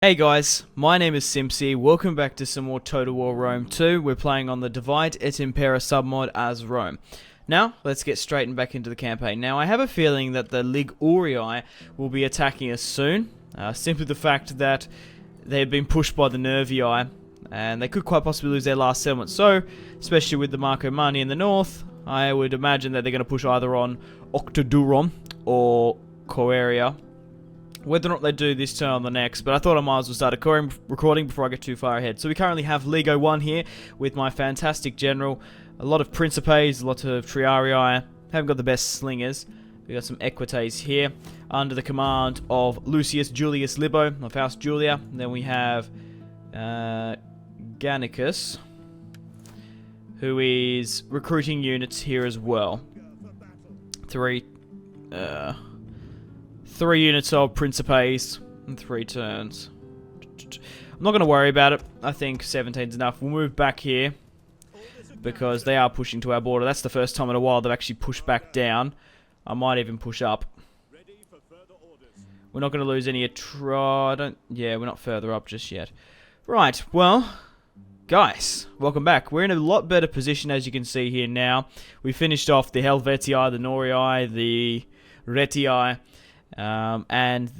Hey guys, my name is Simpzy. Welcome back to some more Total War Rome 2. We're playing on the Divide et Impera submod as Rome. Now, let's get straight and back into the campaign. Now, I have a feeling that the Ligurii will be attacking us soon. Simply the fact that they have been pushed by the Nervii, and they could quite possibly lose their last settlement. So, especially with the Marcomanni in the north, I would imagine that they're going to push either on Octadurum or Coeria. Whether or not they do this turn on the next, but I thought I might as well start recording before I get too far ahead. So we currently have Ligo 1 here with my fantastic general, a lot of Principes, a lot of Triarii, haven't got the best slingers. We got some Equites here, under the command of Lucius Julius Libo, of House Julia. And then we have Gannicus, who is recruiting units here as well. Three units of Principes in 3 turns. I'm not going to worry about it. I think 17 is enough. We'll move back here because they are pushing to our border. That's the first time in a while they've actually pushed back down. I might even push up. We're not going to lose any yeah, we're not further up just yet. Right, well, guys, welcome back. We're in a lot better position, as you can see here now. We finished off the Helvetii, the Norii, the Retii, and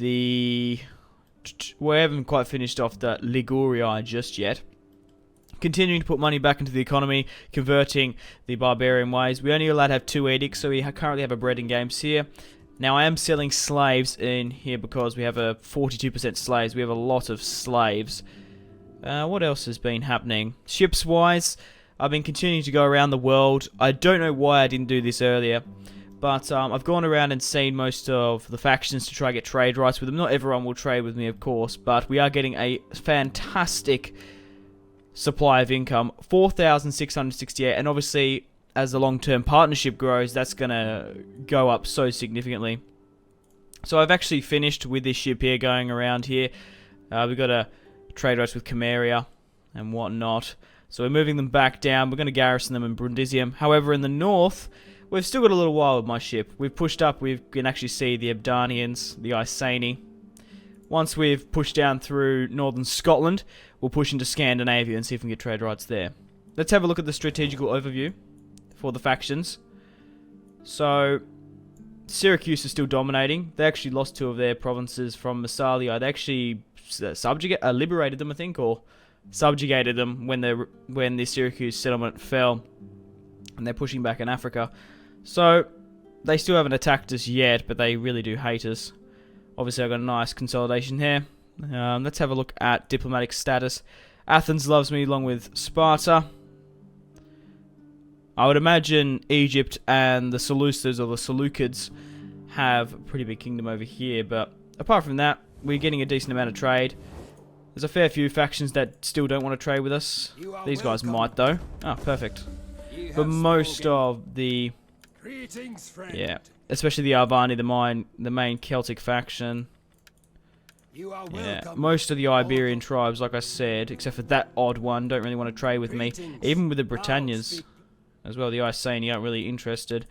we haven't quite finished off the Ligurii just yet. Continuing to put money back into the economy, converting the barbarian ways. We only allowed to have 2 edicts, so we currently have a bread and games here. Now I am selling slaves in here because we have a 42% slaves. We have a lot of slaves. What else has been happening? Ships wise, I've been continuing to go around the world. I don't know why I didn't do this earlier. But I've gone around and seen most of the factions to try to get trade rights with them. Not everyone will trade with me, of course, but we are getting a fantastic supply of income. 4,668, and obviously, as the long-term partnership grows, that's going to go up so significantly. So I've actually finished with this ship here going around here. We've got a trade rights with Cameria and whatnot. So we're moving them back down. We're going to garrison them in Brundisium. However, in the north, we've still got a little while with my ship. We've pushed up, we can actually see the Abdanians, the Iceni. Once we've pushed down through northern Scotland, we'll push into Scandinavia and see if we can get trade rights there. Let's have a look at the strategical overview for the factions. So, Syracuse is still dominating. They actually lost 2 of their provinces from Massalia. They actually liberated them, I think, or subjugated them when the Syracuse settlement fell. And they're pushing back in Africa. So, they still haven't attacked us yet, but they really do hate us. Obviously, I've got a nice consolidation here. Let's have a look at diplomatic status. Athens loves me along with Sparta. I would imagine Egypt and the Seleucids or the Seleucids have a pretty big kingdom over here. But apart from that, we're getting a decent amount of trade. There's a fair few factions that still don't want to trade with us. These guys might, though. Oh, perfect. But most of the, especially the Arvani, the main Celtic faction, most of the Iberian tribes, like I said, except for that odd one, don't really want to trade with me. Even with the Britannias as well, the Iceni aren't really interested.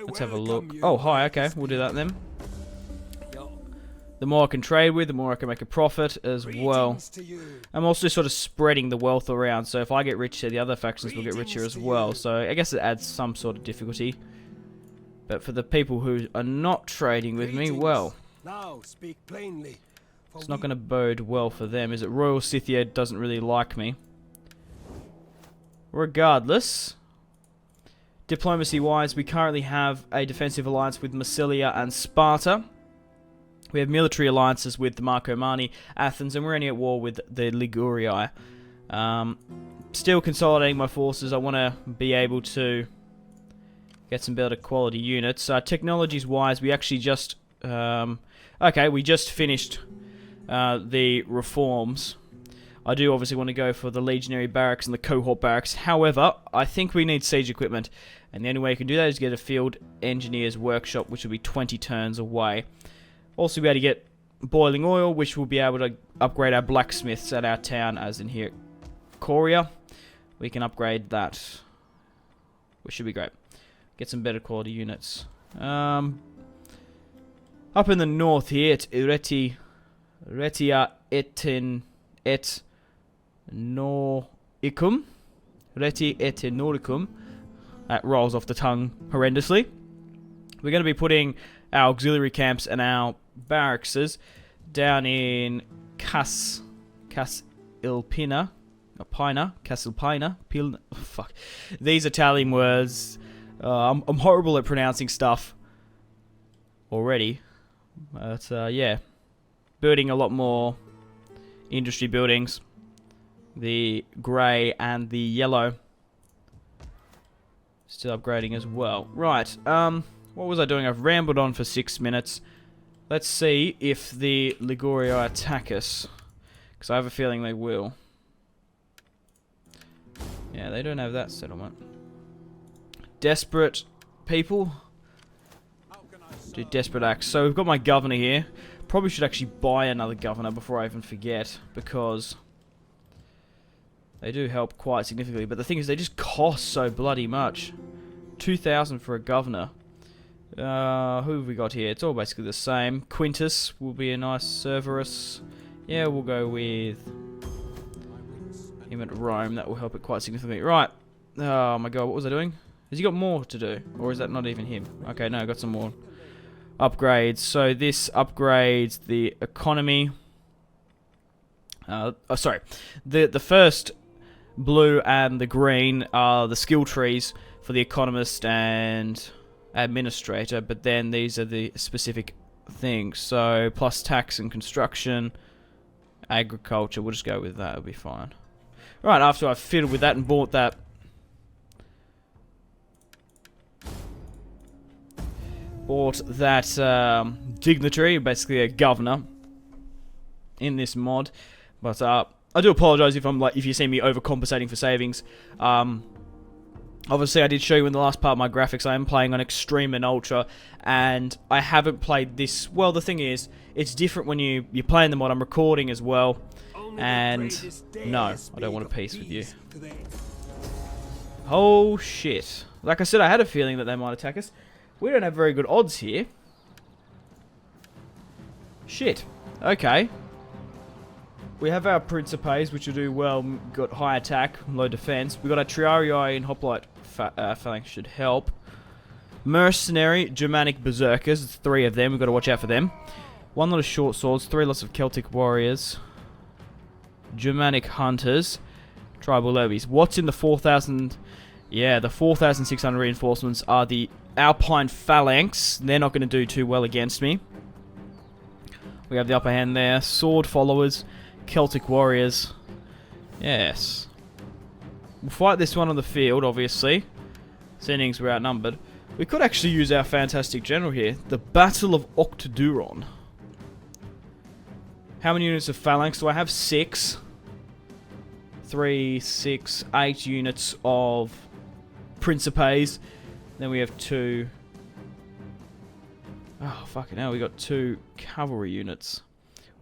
Let's have a look. Oh, hi, okay, we'll do that then. The more I can trade with, the more I can make a profit as well. I'm also sort of spreading the wealth around, so if I get richer, the other factions will get richer as well. So I guess it adds some sort of difficulty. But for the people who are not trading with me, well, it's not going to bode well for them, is it? Royal Scythia doesn't really like me. Regardless, diplomacy-wise, we currently have a defensive alliance with Massilia and Sparta. We have military alliances with the Marcomanni, Athens, and we're only at war with the Ligurii. Still consolidating my forces. I want to be able to get some better quality units. Technologies-wise, we actually just... we just finished the reforms. I do obviously want to go for the Legionary Barracks and the Cohort Barracks. However, I think we need siege equipment. And the only way you can do that is get a Field Engineer's Workshop, which will be 20 turns away. Also, be able to get boiling oil, which will be able to upgrade our blacksmiths at our town, as in here at Coria. We can upgrade that, which should be great. Get some better quality units. Up in the north here, it's Retia et noricum. Reti et noricum. That rolls off the tongue horrendously. We're going to be putting our auxiliary camps and our barracks down in Casilpina. Casilpina. Fuck. These Italian words. I'm horrible at pronouncing stuff already. But, yeah. Building a lot more industry buildings. The grey and the yellow. Still upgrading as well. Right, what was I doing? I've rambled on for 6 minutes. Let's see if the Liguria attack us. Because I have a feeling they will. Yeah, they don't have that settlement. Desperate people. Do desperate acts. So we've got my governor here. Probably should actually buy another governor before I even forget. Because they do help quite significantly. But the thing is, they just cost so bloody much. 2,000 for a governor. Who have we got here? It's all basically the same. Quintus will be a nice Cerberus. Yeah, we'll go with him at Rome. That will help it quite significantly. Right. Oh my god, what was I doing? Has he got more to do? Or is that not even him? Okay, no, I got some more upgrades. So this upgrades the economy. Sorry. The first blue and the green are the skill trees for the economist and administrator, but then these are the specific things. So plus tax and construction, agriculture, we'll just go with that, it'll be fine. Right, after I've fiddled with that and bought that dignitary, basically a governor in this mod. But I do apologize if you see me overcompensating for savings. Obviously, I did show you in the last part of my graphics, I am playing on Extreme and Ultra, and I haven't played this. Well, the thing is, it's different when you're playing the mod. I'm recording as well, and no, I don't want a peace with you. Oh, shit. Like I said, I had a feeling that they might attack us. We don't have very good odds here. Shit. Okay. We have our Principes, which will do well. Got high attack, low defense. We got our Triarii and Hoplite phalanx, should help. Mercenary, Germanic Berserkers. It's 3 of them. We've got to watch out for them. 1 lot of short swords. 3 lots of Celtic warriors. Germanic hunters. Tribal levies. What's in the 4,000? Yeah, the 4,600 reinforcements are the Alpine phalanx. They're not going to do too well against me. We have the upper hand there. Sword followers. Celtic warriors. Yes. We'll fight this one on the field, obviously. Seeing we're outnumbered. We could actually use our fantastic general here. The Battle of Octadurum. How many units of phalanx do I have? 6. 3, 6, 8 units of Principes. Then we have 2. Oh, fucking hell. We got 2 cavalry units.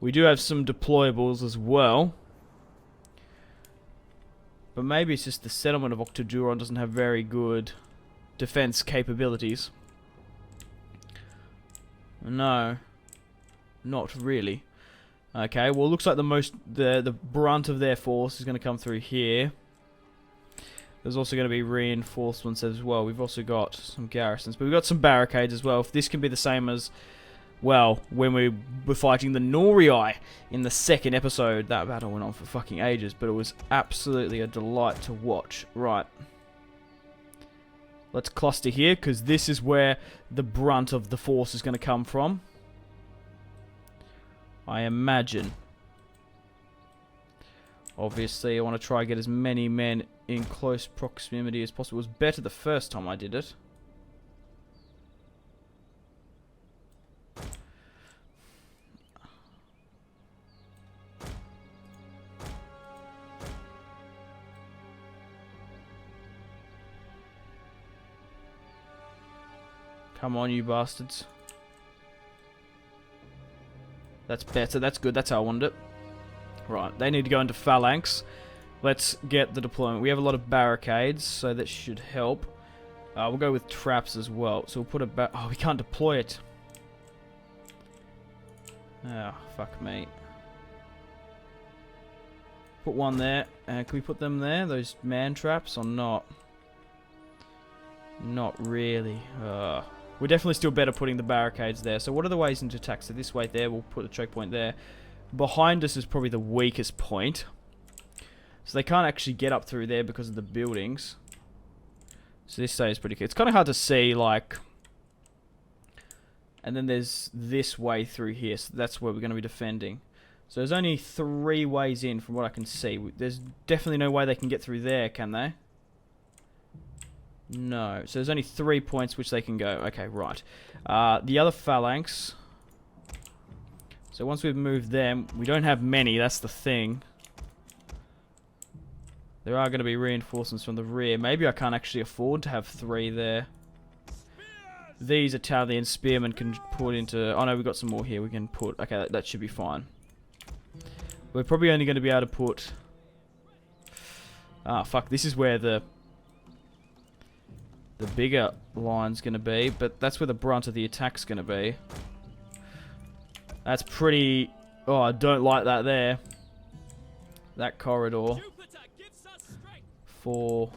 We do have some deployables as well. But maybe it's just the settlement of Octadurum doesn't have very good defense capabilities. No. Not really. Okay, well, it looks like the brunt of their force is going to come through here. There's also going to be reinforcements as well. We've also got some garrisons, but we've got some barricades as well. If this can be the same as, well, when we were fighting the Norii in the 2nd episode. That battle went on for fucking ages, but it was absolutely a delight to watch. Right. Let's cluster here, because this is where the brunt of the force is going to come from. I imagine. Obviously, I want to try and get as many men in close proximity as possible. It was better the first time I did it. Come on, you bastards. That's better. That's good. That's how I wanted it. Right, they need to go into phalanx. Let's get the deployment. We have a lot of barricades, so that should help. We'll go with traps as well. So we'll put a oh, we can't deploy it. Oh, fuck me. put one there. Can we put them there? Those man traps or not? Not really. We're definitely still better putting the barricades there. So what are the ways into attack? So this way there, we'll put a choke point there. Behind us is probably the weakest point. So they can't actually get up through there because of the buildings. So this side is pretty good. It's kind of hard to see, like... And then there's this way through here. So that's where we're going to be defending. So there's only 3 ways in from what I can see. There's definitely no way they can get through there, can they? No. So there's only 3 points which they can go. Okay, right. The other phalanx. So once we've moved them, we don't have many, that's the thing. There are going to be reinforcements from the rear. Maybe I can't actually afford to have 3 there. These Italian spearmen can put into... Oh no, we've got some more here we can put. Okay, that should be fine. We're probably only going to be able to put... Ah, fuck, this is where the bigger line's going to be. But that's where the brunt of the attack's going to be. That's pretty... Oh, I don't like that there. That corridor. For...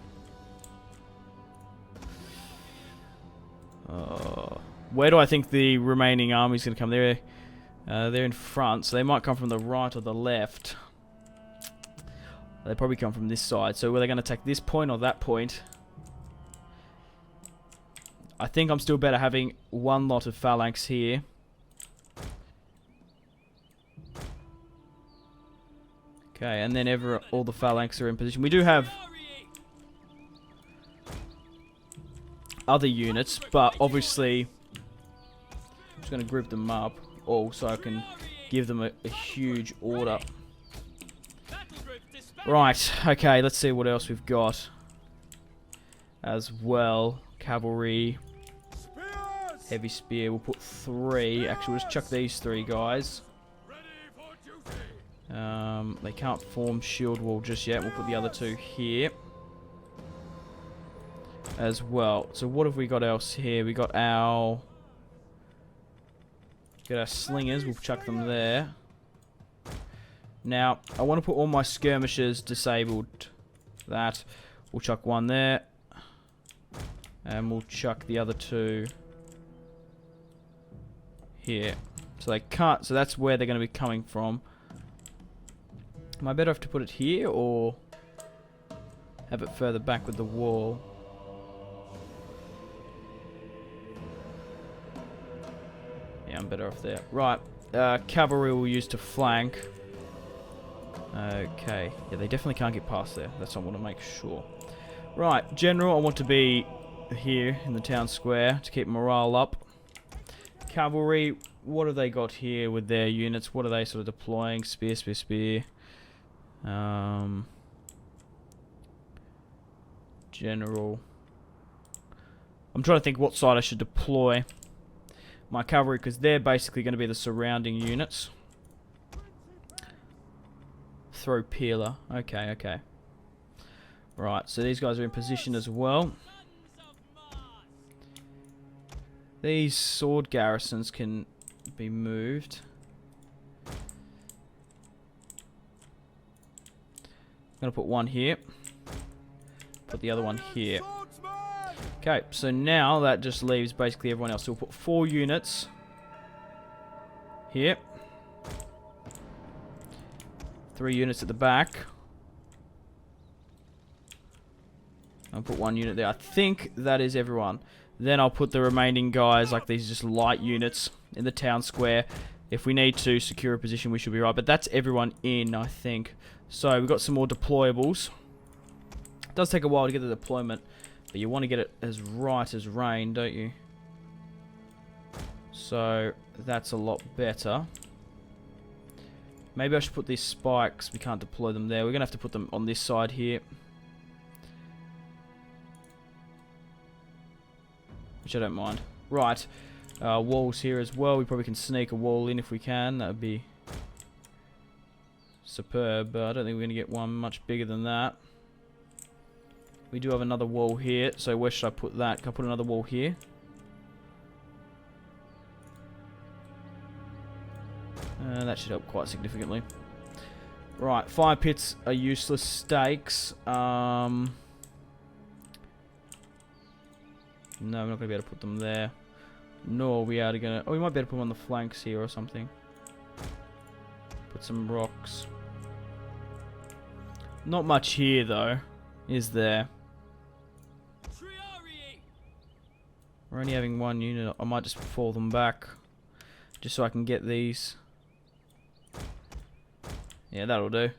where do I think the remaining army's going to come? They're in front, so they might come from the right or the left. They probably come from this side. So are they going to attack this point or that point? I think I'm still better having one lot of phalanx here. Okay, and then all the phalanx are in position. We do have other units, but obviously I'm just going to group them up all so I can give them a huge order. Right, okay, let's see what else we've got as well. Cavalry, heavy spear, we'll put 3. Actually, we'll just chuck these 3 guys. They can't form shield wall just yet. We'll put the other 2 here as well. So what have we got else here? We got our slingers. We'll chuck them there. Now I want to put all my skirmishers disabled. That we'll chuck 1 there, and we'll chuck the other 2 here. So they can't. So that's where they're going to be coming from. Am I better off to put it here or have it further back with the wall? Yeah, I'm better off there. Right, cavalry we'll use to flank. Okay, yeah, they definitely can't get past there. That's what I want to make sure. Right, general, I want to be here in the town square to keep morale up. Cavalry, what have they got here with their units? What are they sort of deploying? Spear, spear, spear. General. I'm trying to think what side I should deploy my cavalry, because they're basically going to be the surrounding units. Throw peeler. Okay, okay. Right, so these guys are in position as well. These sword garrisons can be moved. I'm going to put 1 here. Put the other one here. Okay, so now that just leaves basically everyone else. So we'll put 4 units here. 3 units at the back. I'll put 1 unit there. I think that is everyone. Then I'll put the remaining guys, like these just light units, in the town square. If we need to secure a position, we should be right. But that's everyone in, I think. So we've got some more deployables. It does take a while to get the deployment, but you want to get it as right as rain, don't you? So that's a lot better. Maybe I should put these spikes. We can't deploy them there. We're going to have to put them on this side here. Which I don't mind. Right. Walls here as well. We probably can sneak a wall in if we can. That would be superb. But I don't think we're going to get one much bigger than that. We do have another wall here. So where should I put that? Can I put another wall here? That should help quite significantly. Right, fire pits are useless stakes. No, we're not going to be able to put them there. Nor we are going to... Oh, we might be able to put them on the flanks here or something. Put some rocks. Not much here, though, is there? We're only having one unit. I might just fall them back. Just so I can get these. Yeah, that'll do.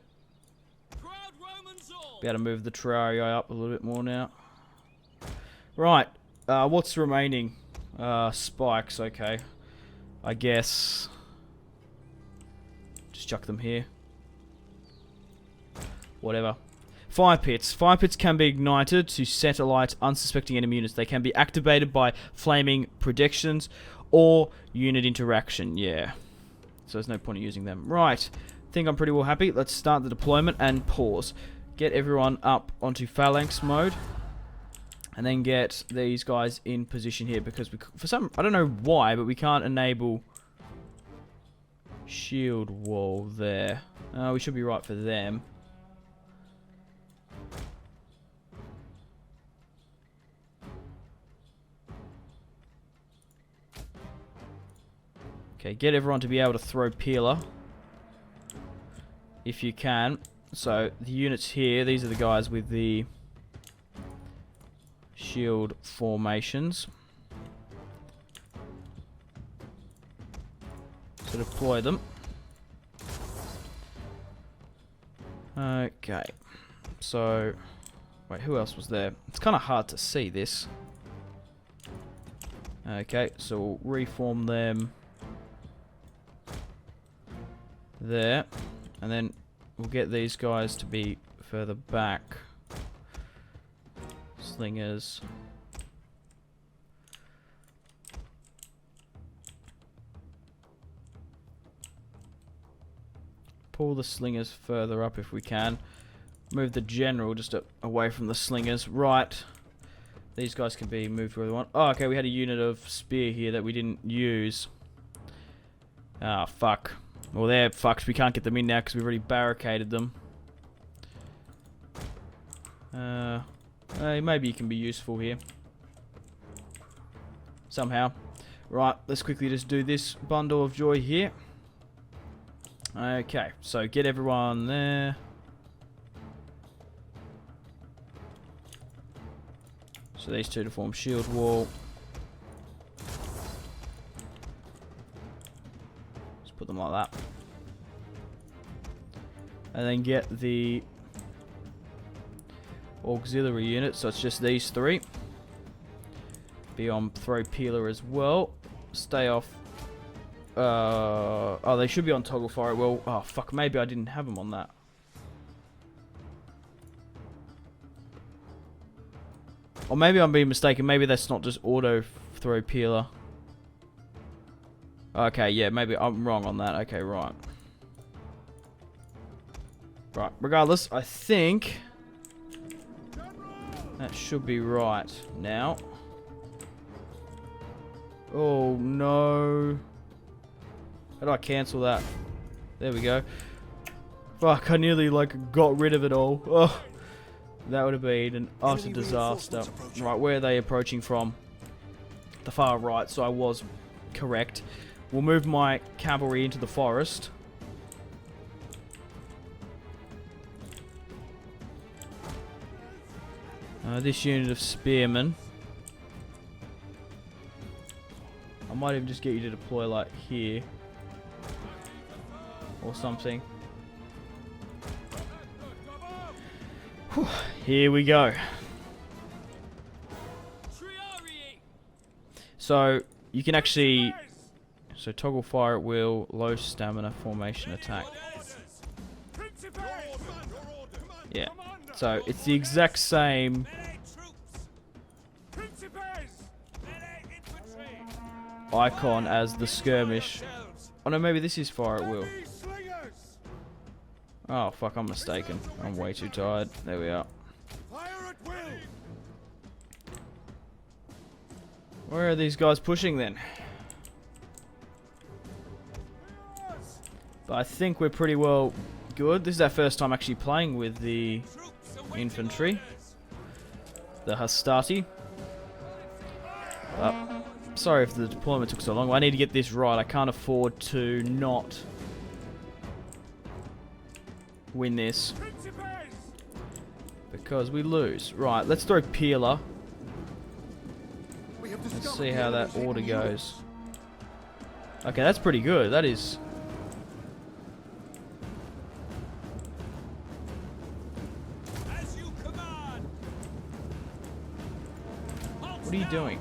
Be able to move the Terrarii up a little bit more now. Right. What's remaining? Spikes, okay. I guess. Just chuck them here. Whatever. Fire pits. Fire pits can be ignited to set alight unsuspecting enemy units. They can be activated by flaming projections or unit interaction. Yeah. So there's no point in using them. Right. I think I'm pretty well happy. Let's start the deployment and pause. Get everyone up onto phalanx mode. And then get these guys in position here because we, for some, I don't know why, but we can't enable shield wall there. We should be right for them. Okay, get everyone to be able to throw peeler if you can. So the units here, these are the guys with the shield formations. So deploy them. Okay. So, wait, who else was there? It's kind of hard to see this. Okay, so we'll reform them there. And then we'll get these guys to be further back. Slingers. Pull the slingers further up if we can. Move the general just away from the slingers. Right. These guys can be moved where they want. Oh, okay, we had a unit of spear here that we didn't use. Ah, fuck. Well, they're fucked. We can't get them in now because we've already barricaded them. Maybe you can be useful here. Somehow. Right, let's quickly just do this bundle of joy here. Okay, so get everyone there. So these two to form shield wall. Just put them like that. And then get the auxiliary unit, so it's just these three. Be on throw peeler as well. Stay off. Oh, they should be on toggle fire. Well, oh fuck, maybe I didn't have them on that. Or maybe I'm being mistaken. Maybe that's not just auto throw peeler. Okay, yeah, maybe I'm wrong on that. Okay, right. Right, regardless, I think that should be right now. Oh, no. How do I cancel that? There we go. Fuck, I nearly, like, got rid of it all. Oh, that would have been an utter disaster. Right, where are they approaching from? The far right, so I was correct. We'll move my cavalry into the forest. This unit of spearmen. I might even just get you to deploy like here. Or something. Whew, here we go. So, you can actually... So, toggle fire at will, low stamina, formation attack. Yeah. So, it's the exact same... icon as the skirmish. Oh no, maybe this is fire at will. Oh fuck, I'm mistaken. I'm way too tired. There we are. Where are these guys pushing then? But I think we're pretty well good. This is our first time actually playing with the infantry. The Hastati. Sorry if the deployment took so long. I need to get this right. I can't afford to not win this. Because we lose. Right, let's throw Peeler. Let's see how that order goes. Okay, that's pretty good. That is... What are you doing?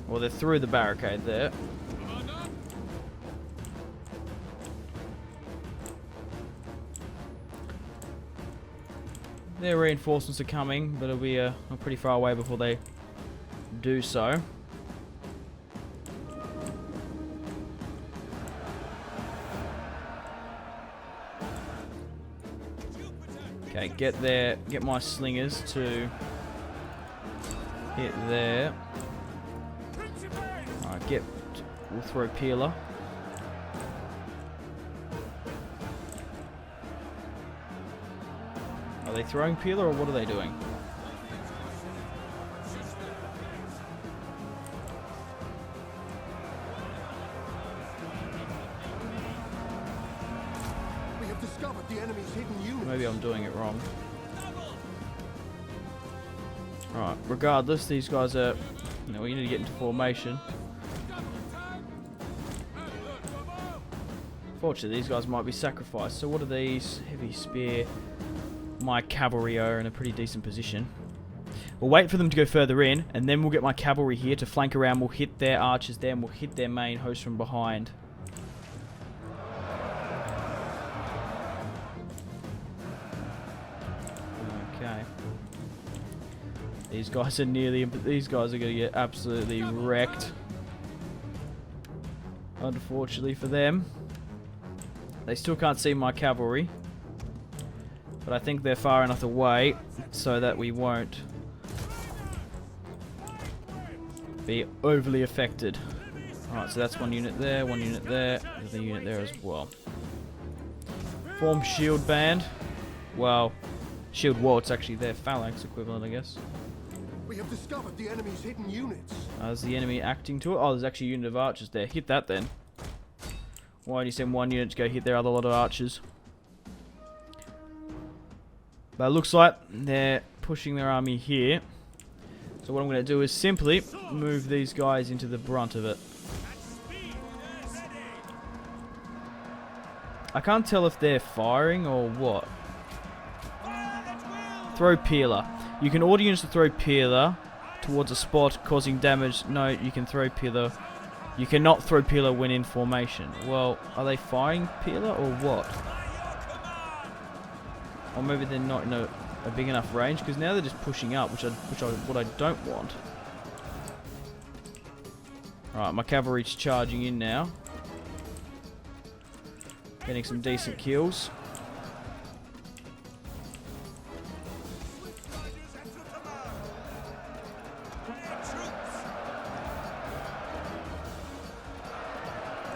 Well, they're through the barricade there. Their reinforcements are coming, but it'll be pretty far away before they do so. Okay, get my slingers to hit there. Alright, we'll throw Peeler. Are they throwing Peeler or what are they doing? We have discovered the enemy's hidden unit. Maybe I'm doing it wrong. Alright, regardless, these guys are... You know, we need to get into formation. Fortunately, these guys might be sacrificed. So what are these? Heavy spear. My cavalry are in a pretty decent position. We'll wait for them to go further in, and then we'll get my cavalry here to flank around. We'll hit their archers there, and we'll hit their main host from behind. Okay. These guys are these guys are going to get absolutely wrecked. Unfortunately for them. They still can't see my cavalry. But I think they're far enough away so that we won't be overly affected. Alright, so that's one unit there, another unit there as well. Form shield band. Well, shield wall, it's actually their phalanx equivalent, I guess. We have discovered the enemy's hidden units. Is the enemy acting to it? Oh, there's actually a unit of archers there. Hit that then. Why do you send one unit to go hit their other lot of archers? But it looks like they're pushing their army here. So what I'm going to do is simply move these guys into the brunt of it. I can't tell if they're firing or what. Throw Peeler. You can order units to throw Peeler towards a spot causing damage. No, you can throw Peeler. You cannot throw Peeler when in formation. Well, are they firing Peeler or what? Or maybe they're not in a big enough range, because now they're just pushing up, what I don't want. Alright, my cavalry's charging in now. Getting some decent kills.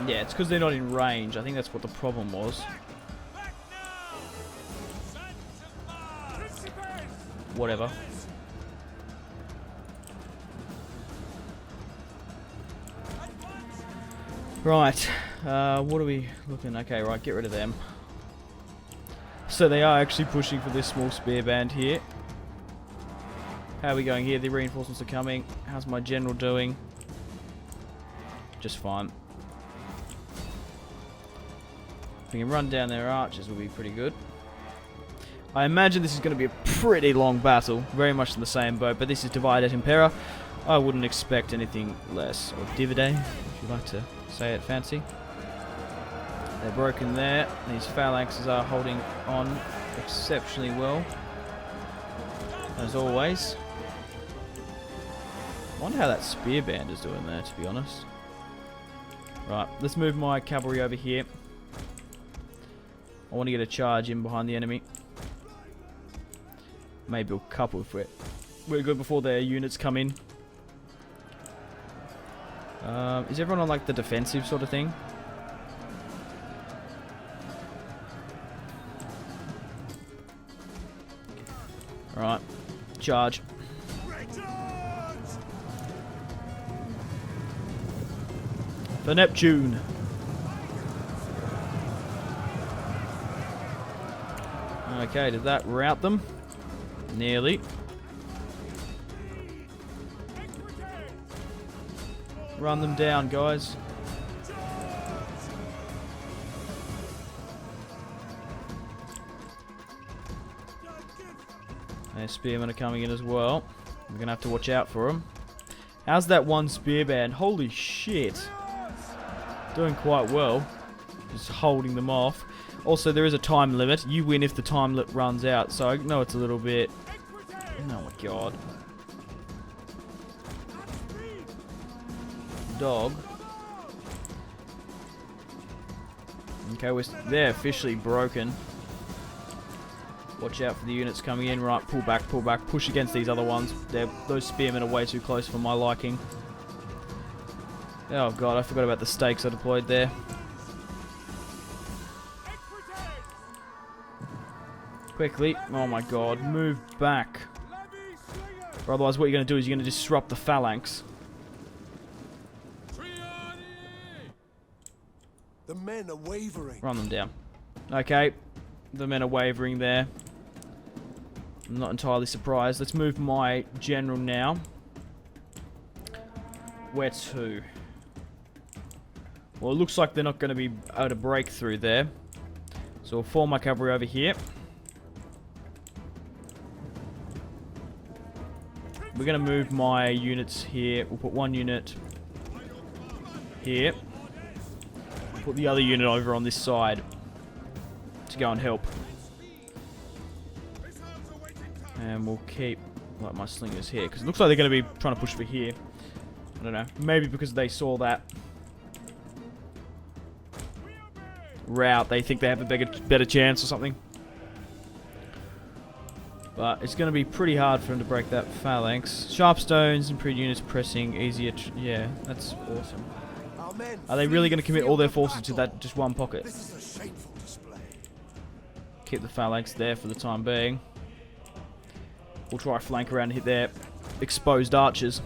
Yeah, it's because they're not in range. I think that's what the problem was. Whatever. Right, what are we looking? Okay, right, get rid of them. So they are actually pushing for this small spear band here. How are we going here? The reinforcements are coming. How's my general doing? Just fine. If we can run down their archers, will be pretty good. I imagine this is going to be a pretty long battle, very much in the same boat, but this is divided Impera. I wouldn't expect anything less. Or Divide, if you like to say it fancy. They're broken there. These phalanxes are holding on exceptionally well, as always. I wonder how that spear band is doing there, to be honest. Right, let's move my cavalry over here. I want to get a charge in behind the enemy. Maybe a couple if we're good before their units come in. Is everyone on like the defensive sort of thing? Right. Charge. For Neptune. Okay, did that rout them? Nearly. Run them down, guys. Their spearmen are coming in as well. We're going to have to watch out for them. How's that one spear band? Holy shit. Doing quite well. Just holding them off. Also, there is a time limit. You win if the time limit runs out. So I know it's a little bit... Oh my god. Dog. Okay, they're officially broken. Watch out for the units coming in. Right, pull back, push against these other ones. Those spearmen are way too close for my liking. Oh god, I forgot about the stakes I deployed there. Quickly. Oh my god, move back. Or otherwise what you're going to do is you're going to disrupt the phalanx. The men are wavering. Run them down. Okay, the men are wavering there. I'm not entirely surprised. Let's move my general now. Where to? Well, it looks like they're not going to be able to break through there. So we'll form my cavalry over here. We're going to move my units here. We'll put one unit here. Put the other unit over on this side to go and help. And we'll keep like my slingers here because it looks like they're going to be trying to push for here. I don't know. Maybe because they saw that route, they think they have a better chance or something. But it's going to be pretty hard for them to break that phalanx. Sharpstones, improved units pressing, easier. Yeah, that's awesome. Are they really going to commit all their forces to that just one pocket? This is a shameful display. Keep the phalanx there for the time being. We'll try flank around and hit their exposed archers.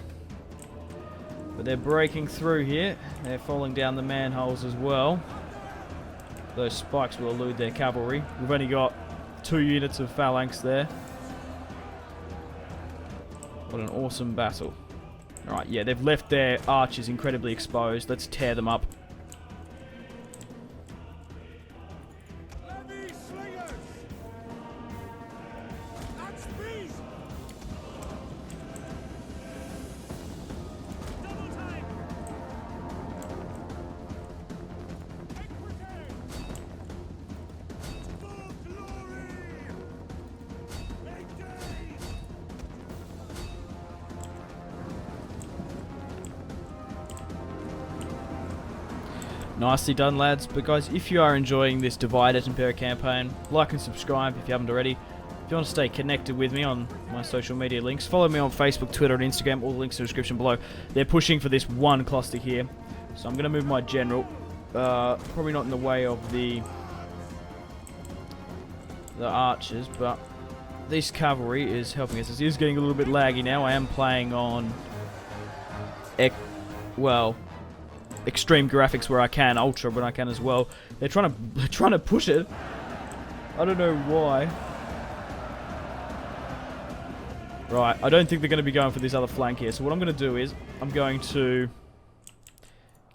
But they're breaking through here. They're falling down the manholes as well. Those spikes will elude their cavalry. We've only got 2 units of phalanx there. What an awesome battle. Alright, yeah, they've left their archers incredibly exposed. Let's tear them up. Nicely done, lads. But guys, if you are enjoying this Divided Impera campaign, like and subscribe if you haven't already. If you want to stay connected with me on my social media links, follow me on Facebook, Twitter, and Instagram. All the links in the description below. They're pushing for this one cluster here. So I'm going to move my general. Probably not in the way of the archers, but this cavalry is helping us. It is getting a little bit laggy now. I am playing on... extreme graphics where I can, ultra when I can as well. They're trying to push it. I don't know why. Right, I don't think they're going to be going for this other flank here. So what I'm going to do is I'm going to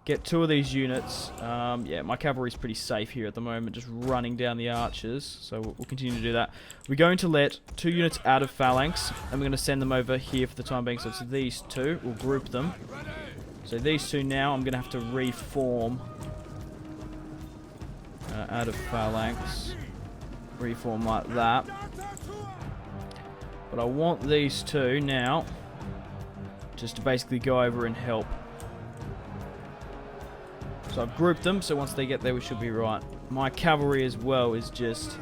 get 2 of these units. Yeah, my cavalry's pretty safe here at the moment, just running down the archers. So we'll continue to do that. We're going to let 2 units out of phalanx, and we're going to send them over here for the time being. So it's these 2. We'll group them. So these 2 now, I'm going to have to reform out of phalanx. Reform like that. But I want these 2 now just to basically go over and help. So I've grouped them, so once they get there we should be right. My cavalry as well is just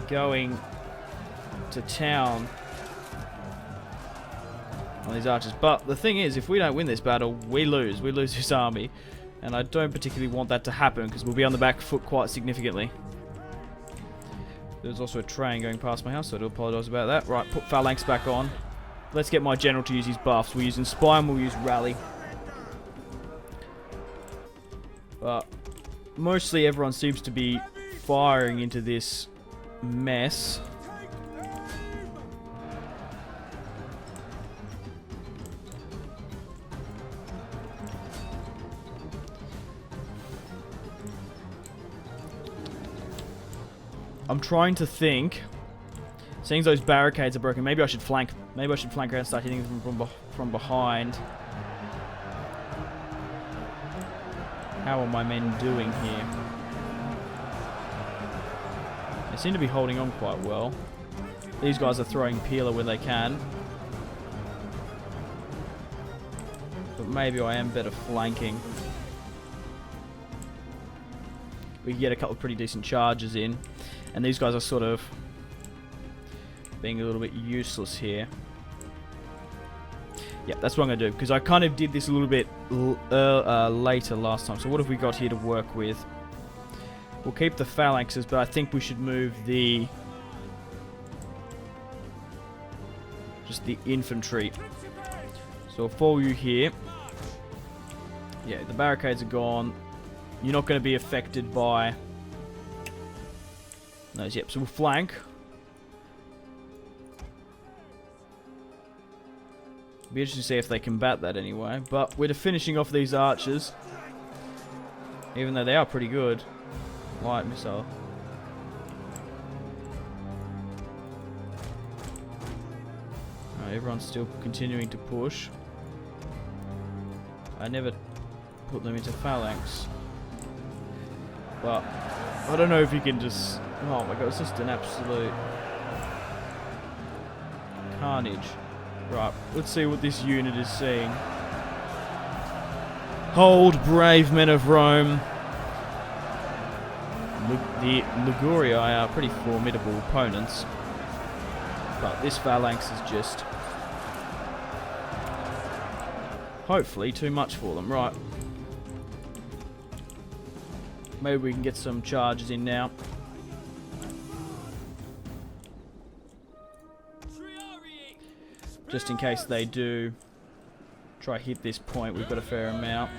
going to town on these archers. But the thing is, if we don't win this battle, we lose. We lose this army. And I don't particularly want that to happen, because we'll be on the back foot quite significantly. There's also a train going past my house, so I do apologise about that. Right, put Phalanx back on. Let's get my general to use his buffs. We'll use Inspire and we'll use Rally. But mostly everyone seems to be firing into this mess. I'm trying to think. Seeing those barricades are broken, maybe I should flank. Maybe I should flank around and start hitting them from behind. How are my men doing here? They seem to be holding on quite well. These guys are throwing Peeler where they can. But maybe I am better flanking. We can get a couple of pretty decent charges in. And these guys are sort of being a little bit useless here. Yeah, that's what I'm going to do. Because I kind of did this a little bit later last time. So what have we got here to work with? We'll keep the phalanxes, but I think we should move the... just the infantry. So I'll follow you here. Yeah, the barricades are gone. You're not going to be affected by... those, yep, so we'll flank. Be interesting to see if they combat that anyway. But we're finishing off these archers. Even though they are pretty good. Light missile. Everyone's still continuing to push. I never put them into phalanx. But I don't know if you can just... oh my god, it's just an absolute carnage. Right, let's see what this unit is seeing. Hold, brave men of Rome. The Ligurii are pretty formidable opponents. But this phalanx is just... hopefully too much for them. Right. Maybe we can get some charges in now. Just in case they do try hit this point, we've got a fair amount.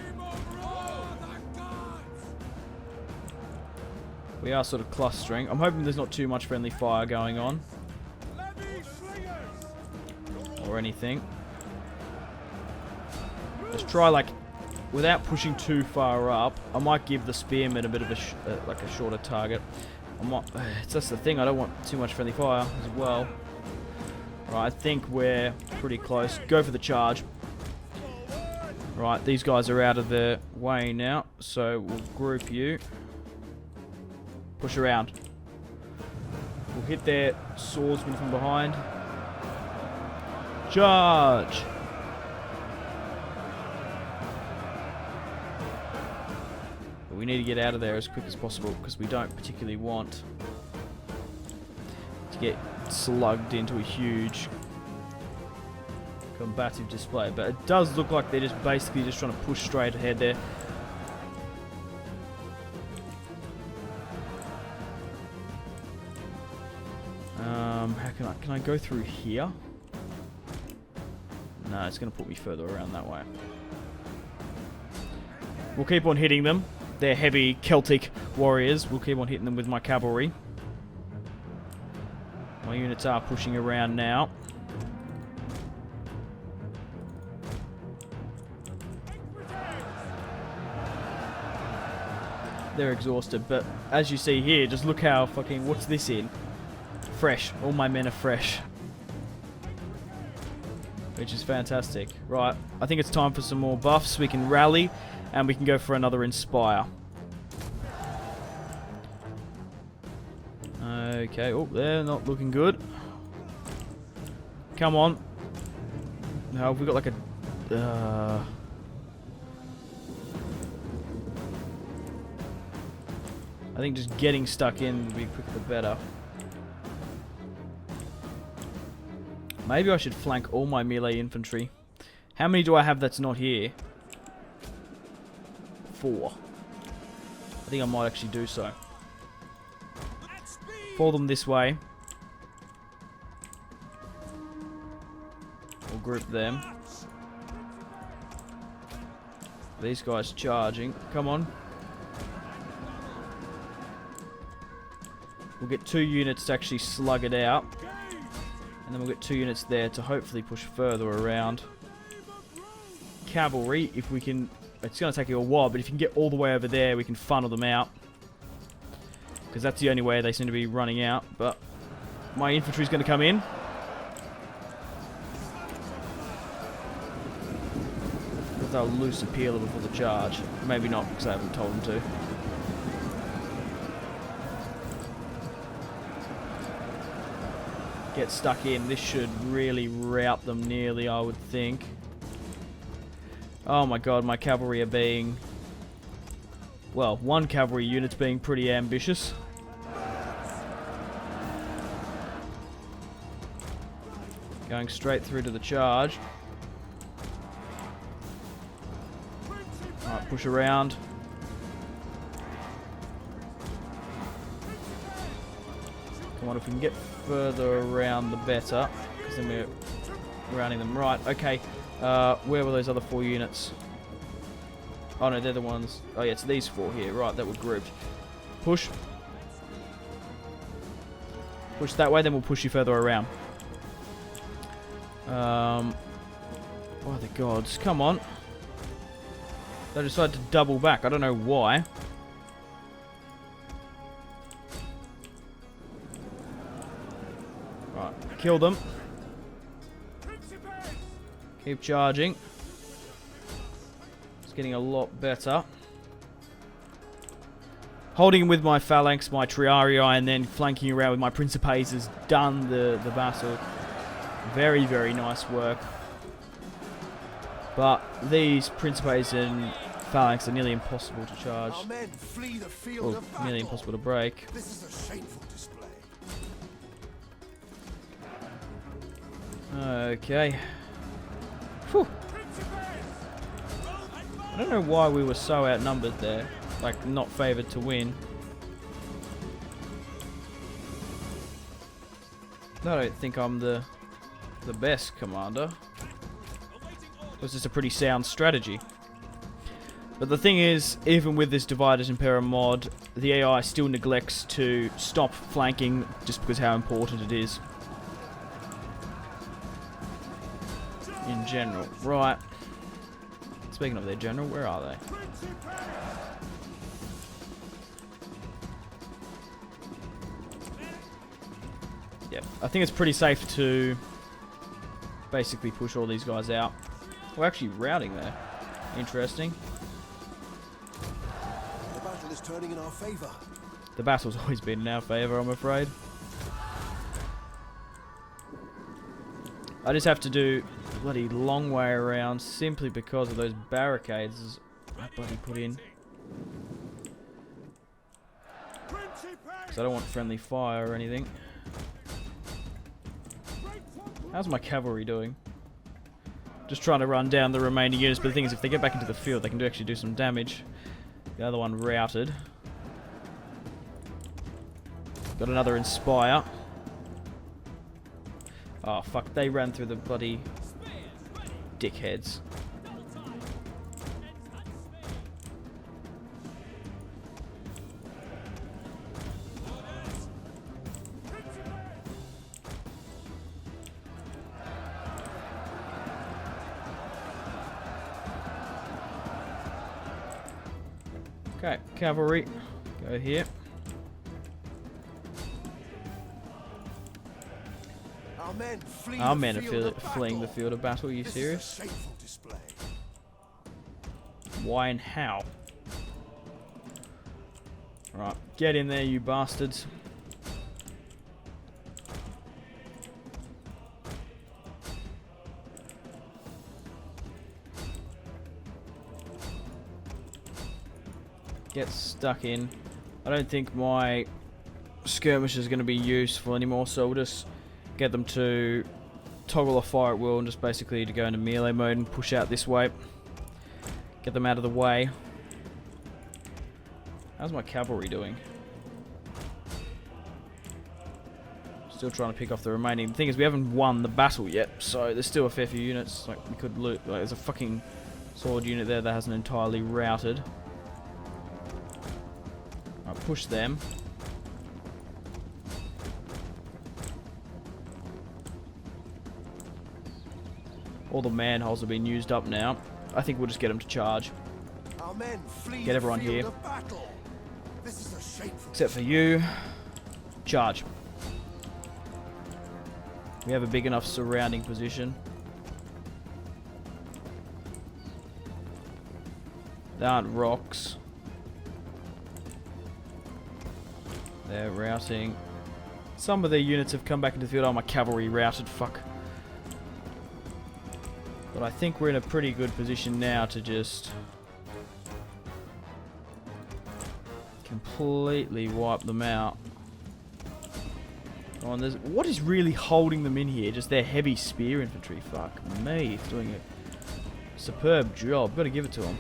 We are sort of clustering. I'm hoping there's not too much friendly fire going on. Or anything. Just try, like, without pushing too far up, I might give the spearmen a bit of a like a shorter target. It's just the thing, I don't want too much friendly fire as well. Right, I think we're pretty close. Go for the charge. Right, these guys are out of the way now, so we'll group you. Push around. We'll hit their swordsmen from behind. Charge! But we need to get out of there as quick as possible because we don't particularly want to get slugged into a huge combative display. But it does look like they're just basically just trying to push straight ahead there. How can I go through here? No, it's going to put me further around that way. We'll keep on hitting them. They're heavy Celtic warriors. We'll keep on hitting them with my cavalry. My units are pushing around now. They're exhausted, but as you see here, just look how fucking... what's this in? Fresh. All my men are fresh. Which is fantastic. Right, I think it's time for some more buffs. We can rally, and we can go for another Inspire. Okay, oh, they're not looking good. Come on. Now, have we got like a... I think just getting stuck in would be quicker the better. Maybe I should flank all my melee infantry. How many do I have that's not here? 4. I think I might actually do so. Pull them this way. We'll group them. These guys charging. Come on. We'll get 2 units to actually slug it out. And then we'll get 2 units there to hopefully push further around. Cavalry, if we can... It's going to take you a while, but if you can get all the way over there, we can funnel them out. Because that's the only way they seem to be running out. But my infantry's going to come in. Because they'll lose the peeler before the charge. Maybe not, because I haven't told them to. Get stuck in. This should really rout them nearly, I would think. Oh my god, my cavalry are being... Well, one cavalry unit's being pretty ambitious. Going straight through to the charge. Alright, push around. Come on, if we can get further around, the better. Because then we're rounding them right. Okay, where were those other 4 units? Oh no, they're the ones... Oh yeah, it's these 4 here. Right, that were grouped. Push. Push that way, then we'll push you further around. By the gods, come on. They decided to double back. I don't know why. Right, kill them. Keep charging. It's getting a lot better. Holding him with my phalanx, my triarii, and then flanking around with my principes has done the battle. Very, very nice work. But these principes and phalanx are nearly impossible to charge. Our men flee the field Or of battle. nearly impossible to break. This is a shameful display. Okay. Whew. I don't know why we were so outnumbered there. Like, not favoured to win. I don't think I'm the best commander. It was just a pretty sound strategy. But the thing is, even with this divided Impera mod, the AI still neglects to stop flanking just because how important it is. In general. Right. Speaking of their general, where are they? Yep. I think it's pretty safe to basically push all these guys out. We're actually routing there. Interesting. The battle is turning in our favour. The battle's always been in our favour, I'm afraid. I just have to do a bloody long way around simply because of those barricades I bloody put in. Because I don't want friendly fire or anything. How's my cavalry doing? Just trying to run down the remaining units, but the thing is, if they get back into the field, they can actually do some damage. The other one routed. Got another Inspire. Oh, fuck. They ran through the bloody dickheads. Okay, cavalry. Go here. Our men are fleeing the field of battle. Are you serious? Why and how? Right, get in there, you bastards. Get stuck in. I don't think my skirmish is going to be useful anymore, so we'll just get them to toggle a fire at will and just basically to go into melee mode and push out this way. Get them out of the way. How's my cavalry doing? Still trying to pick off the remaining. The thing is, we haven't won the battle yet, so there's still a fair few units. Like, we could loot. Like, there's a fucking sword unit there that hasn't entirely routed. I'll push them. All the manholes have been used up now. I think we'll just get them to charge. Our men flee Get everyone the field here. of battle. This is a shameful Except for you. Charge. We have a big enough surrounding position. There aren't rocks. They're routing. Some of their units have come back into the field. Oh, my cavalry routed. Fuck. But I think we're in a pretty good position now to just completely wipe them out. Oh, and what is really holding them in here? Just their heavy spear infantry. Fuck me. It's doing a superb job. Got to give it to them.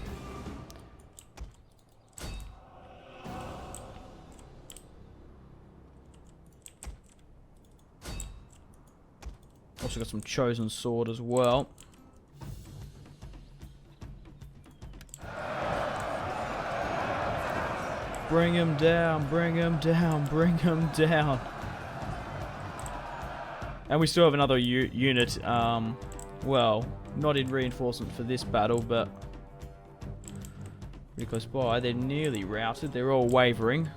Also got some chosen sword as well. Bring him down, bring him down, bring him down. And we still have another unit, well, not in reinforcement for this battle, but pretty close by. They're nearly routed. They're all wavering.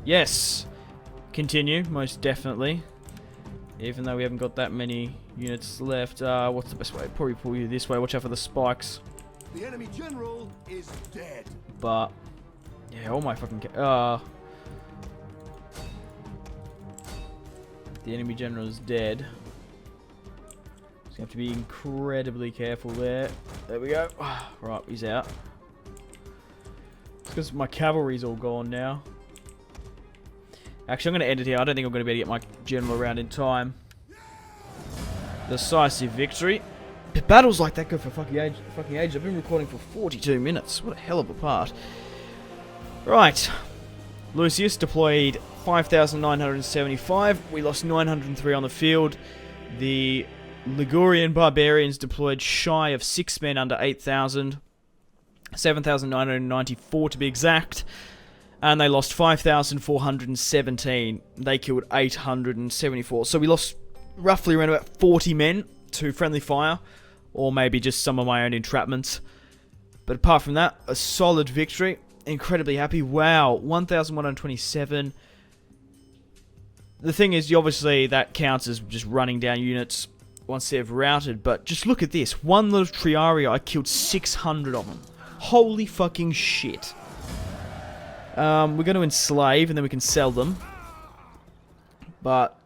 Yes! Continue, most definitely. Even though we haven't got that many units left. What's the best way? Probably pull you this way. Watch out for the spikes. The enemy general is dead. But yeah, all my fucking the enemy general is dead. Just have to be incredibly careful there. There we go. Right, he's out. It's because my cavalry's all gone now. Actually, I'm going to end it here. I don't think I'm going to be able to get my general around in time. Decisive victory. Battles like that go for fucking ages. I've been recording for 42 minutes. What a hell of a part. Right. Lucius deployed 5,975. We lost 903 on the field. The Ligurian barbarians deployed shy of 6 men under 8,000. 7,994 to be exact. And they lost 5,417. They killed 874. So we lost roughly around about 40 men to friendly fire, or maybe just some of my own entrapments. But apart from that, a solid victory. Incredibly happy. Wow, 1,127. The thing is, obviously, that counts as just running down units once they've routed. But just look at this. One little Triarii, I killed 600 of them. Holy fucking shit. We're going to enslave, and then we can sell them. But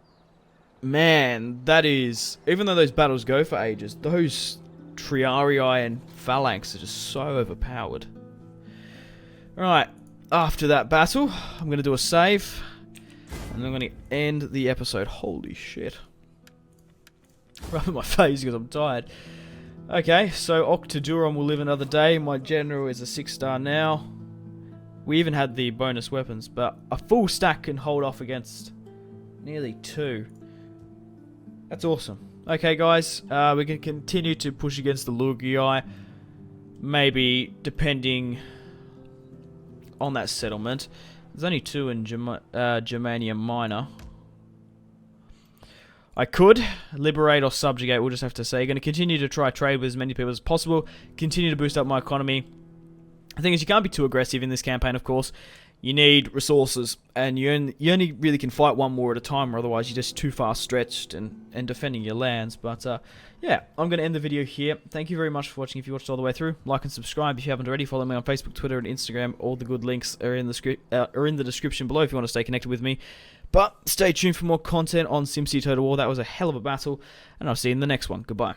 man, that is... Even though those battles go for ages, those Triarii and Phalanx are just so overpowered. Right, after that battle, I'm going to do a save. And I'm going to end the episode. Holy shit. Rubbing my face because I'm tired. Okay, so Octadurum will live another day. My general is a 6-star now. We even had the bonus weapons, but a full stack can hold off against nearly 2. That's awesome. Okay, guys, we can continue to push against the Lugii. Maybe, depending on that settlement. There's only 2 in Germania Minor. I could liberate or subjugate, we'll just have to say. Going to continue to try trade with as many people as possible. Continue to boost up my economy. The thing is, you can't be too aggressive in this campaign, of course. You need resources, and you only really can fight one war at a time, or otherwise you're just too far stretched and defending your lands. But yeah, I'm going to end the video here. Thank you very much for watching. If you watched all the way through, like and subscribe if you haven't already. Follow me on Facebook, Twitter, and Instagram. All the good links are in the description below if you want to stay connected with me. But stay tuned for more content on Simpzy Total War. That was a hell of a battle, and I'll see you in the next one. Goodbye.